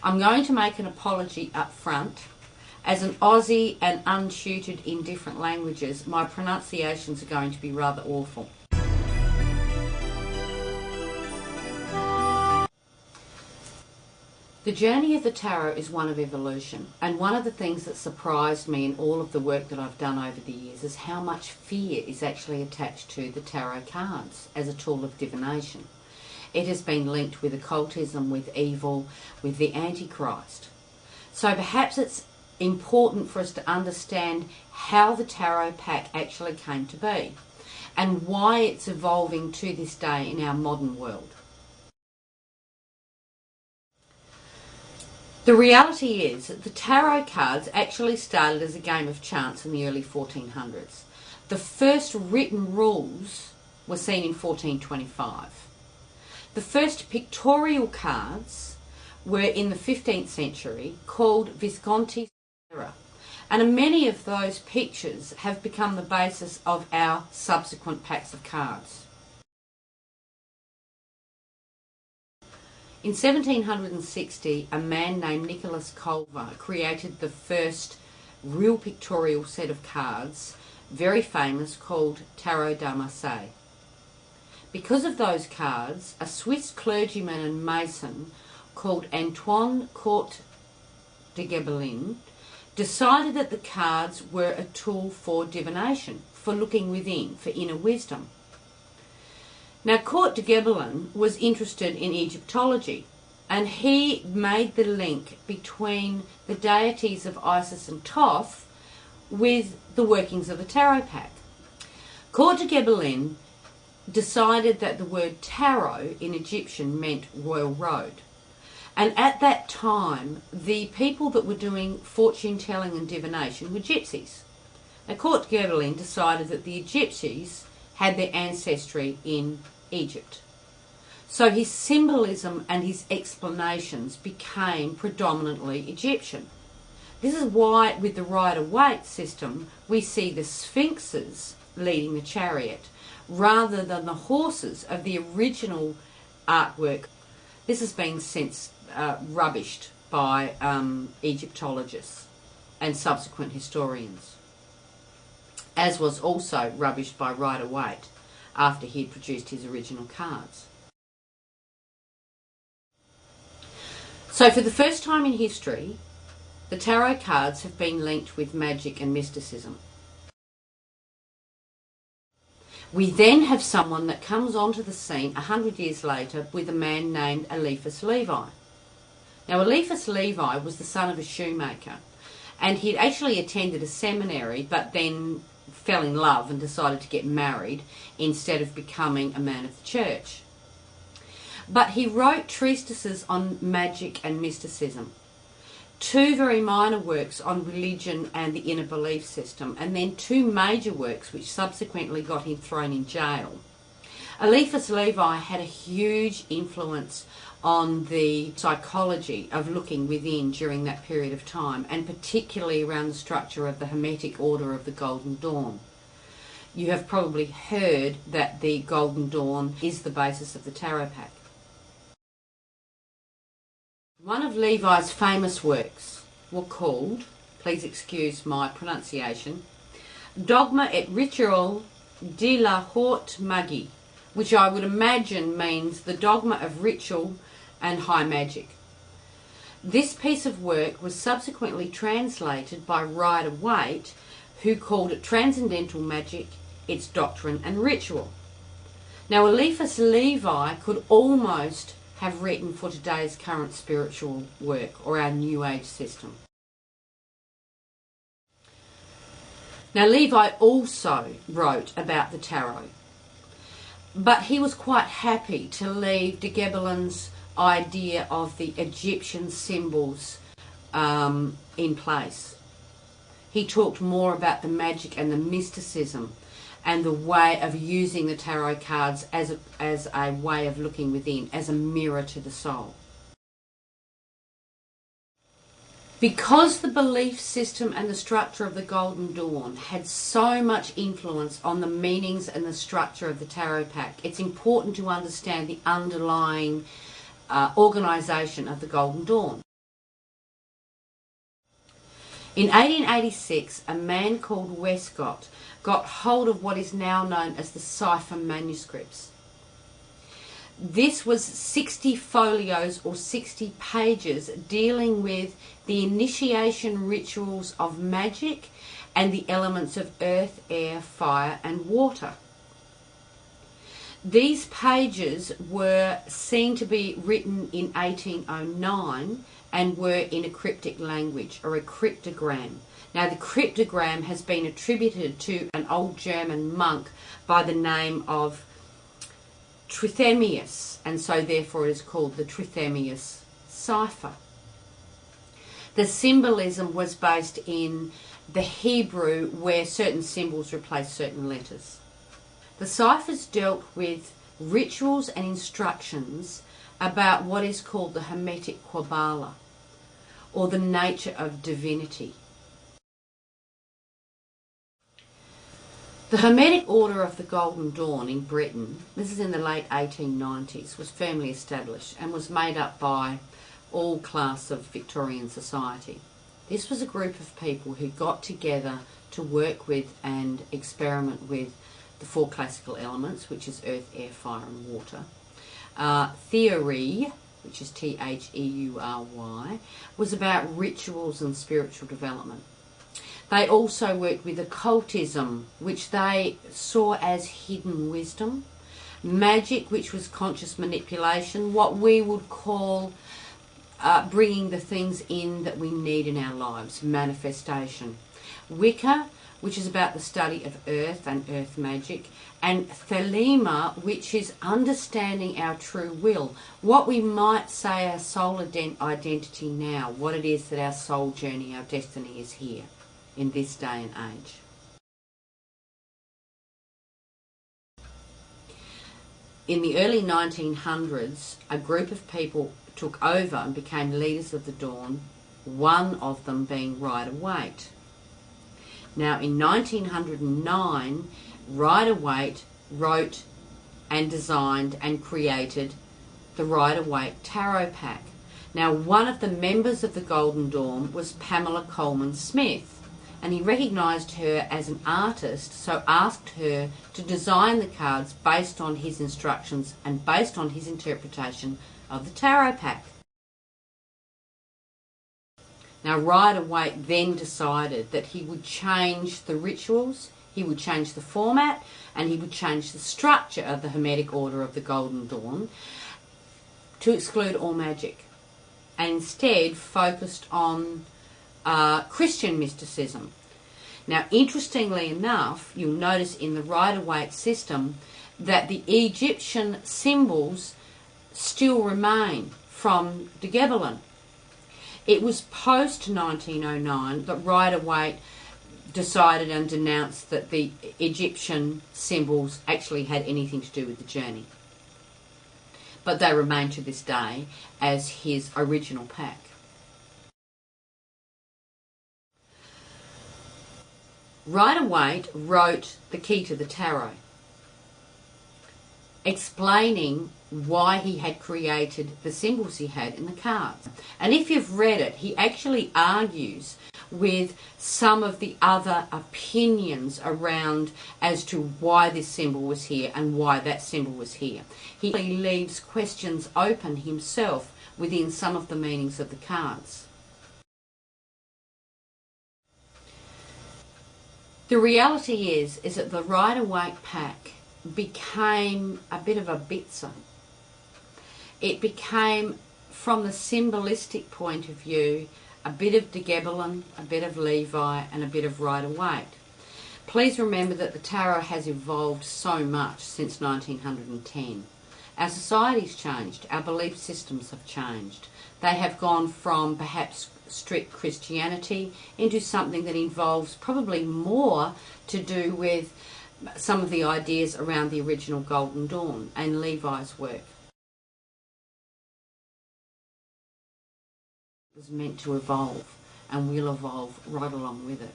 I'm going to make an apology up front. As an Aussie and untutored in different languages, my pronunciations are going to be rather awful. The journey of the tarot is one of evolution, and one of the things that surprised me in all of the work that I've done over the years is how much fear is actually attached to the tarot cards as a tool of divination. It has been linked with occultism, with evil, with the Antichrist. So perhaps it's important for us to understand how the tarot pack actually came to be and why it's evolving to this day in our modern world. The reality is that the tarot cards actually started as a game of chance in the early 1400s. The first written rules were seen in 1425. The first pictorial cards were in the 15th century, called Visconti, and many of those pictures have become the basis of our subsequent packs of cards. In 1760, a man named Nicholas Culver created the first real pictorial set of cards, very famous, called Tarot de Marseille. Because of those cards, a Swiss clergyman and mason called Antoine Court de Gebelin decided that the cards were a tool for divination, for looking within, for inner wisdom. Now, Court de Gebelin was interested in Egyptology, and he made the link between the deities of Isis and Thoth with the workings of the tarot pack. Court de Gebelin decided that the word tarot in Egyptian meant royal road. And at that time, the people that were doing fortune telling and divination were gypsies. Now, Court de Gebelin decided that the gypsies had their ancestry in Egypt. So his symbolism and his explanations became predominantly Egyptian. This is why with the Rider Waite system we see the sphinxes leading the chariot rather than the horses of the original artwork. This has been since rubbished by Egyptologists and subsequent historians, as was also rubbished by Rider Waite after he had produced his original cards. So for the first time in history, the tarot cards have been linked with magic and mysticism. We then have someone that comes onto the scene 100 years later with a man named Eliphas Levi. Now, Eliphas Levi was the son of a shoemaker, and he'd actually attended a seminary but then fell in love and decided to get married instead of becoming a man of the church. But he wrote treatises on magic and mysticism, 2 very minor works on religion and the inner belief system, and then 2 major works which subsequently got him thrown in jail. Eliphas Levi had a huge influence on the psychology of looking within during that period of time, and particularly around the structure of the Hermetic Order of the Golden Dawn. You have probably heard that the Golden Dawn is the basis of the tarot pack. One of Levi's famous works were called, please excuse my pronunciation, Dogma et Ritual de la Haute Magie, which I would imagine means the dogma of ritual and high magic. This piece of work was subsequently translated by Rider Waite, who called it Transcendental Magic, its Doctrine and Ritual. Now, Eliphas Levi could almost have written for today's current spiritual work or our New Age system. Now, Levi also wrote about the tarot, but he was quite happy to leave de Gebelin's idea of the Egyptian symbols in place. He talked more about the magic and the mysticism and the way of using the tarot cards as a way of looking within, as a mirror to the soul. Because the belief system and the structure of the Golden Dawn had so much influence on the meanings and the structure of the tarot pack, it's important to understand the underlying organisation of the Golden Dawn. In 1886, a man called Westcott got hold of what is now known as the cipher manuscripts. This was 60 folios or 60 pages dealing with the initiation rituals of magic and the elements of earth, air, fire and water. These pages were seen to be written in 1809 and were in a cryptic language, or a cryptogram. Now, the cryptogram has been attributed to an old German monk by the name of Trithemius, and so therefore it is called the Trithemius cipher. The symbolism was based in the Hebrew, where certain symbols replaced certain letters. The ciphers dealt with rituals and instructions about what is called the Hermetic Kabbalah, or the nature of divinity. The Hermetic Order of the Golden Dawn in Britain, this is in the late 1890s, was firmly established and was made up by all class of Victorian society. This was a group of people who got together to work with and experiment with the four classical elements, which is earth, air, fire and water. Theory, which is Theury, was about rituals and spiritual development. They also worked with occultism, which they saw as hidden wisdom. Magic, which was conscious manipulation, what we would call bringing the things in that we need in our lives, manifestation. Wicca, which is about the study of earth and earth magic. And Thelema, which is understanding our true will, what we might say our soul identity now, what it is that our soul journey, our destiny is here in this day and age. In the early 1900s, a group of people took over and became leaders of the Dawn, one of them being Rider Waite. Now, in 1909, Rider Waite wrote and designed and created the Rider Waite Tarot Pack. Now, one of the members of the Golden Dawn was Pamela Coleman Smith, and he recognised her as an artist, so asked her to design the cards based on his instructions and based on his interpretation of the Tarot Pack. Now, Rider Waite then decided that he would change the rituals, he would change the format, and he would change the structure of the Hermetic Order of the Golden Dawn to exclude all magic, and instead focused on Christian mysticism. Now, interestingly enough, you'll notice in the Rider Waite system that the Egyptian symbols still remain from the Gebelin. It was post-1909 that Rider Waite decided and denounced that the Egyptian symbols actually had anything to do with the journey. But they remain to this day as his original pack. Rider Waite wrote The Key to the Tarot, explaining why he had created the symbols he had in the cards. And if you've read it, he actually argues with some of the other opinions around as to why this symbol was here and why that symbol was here. He leaves questions open himself within some of the meanings of the cards. The reality is that the Rider Waite pack became a bit of a bitzer. It became, from the symbolistic point of view, a bit of De Gebelin, a bit of Levi, and a bit of Rider Waite. Please remember that the tarot has evolved so much since 1910. Our society's changed, our belief systems have changed. They have gone from perhaps strict Christianity into something that involves probably more to do with some of the ideas around the original Golden Dawn and Levi's work. It was meant to evolve, and will evolve right along with it.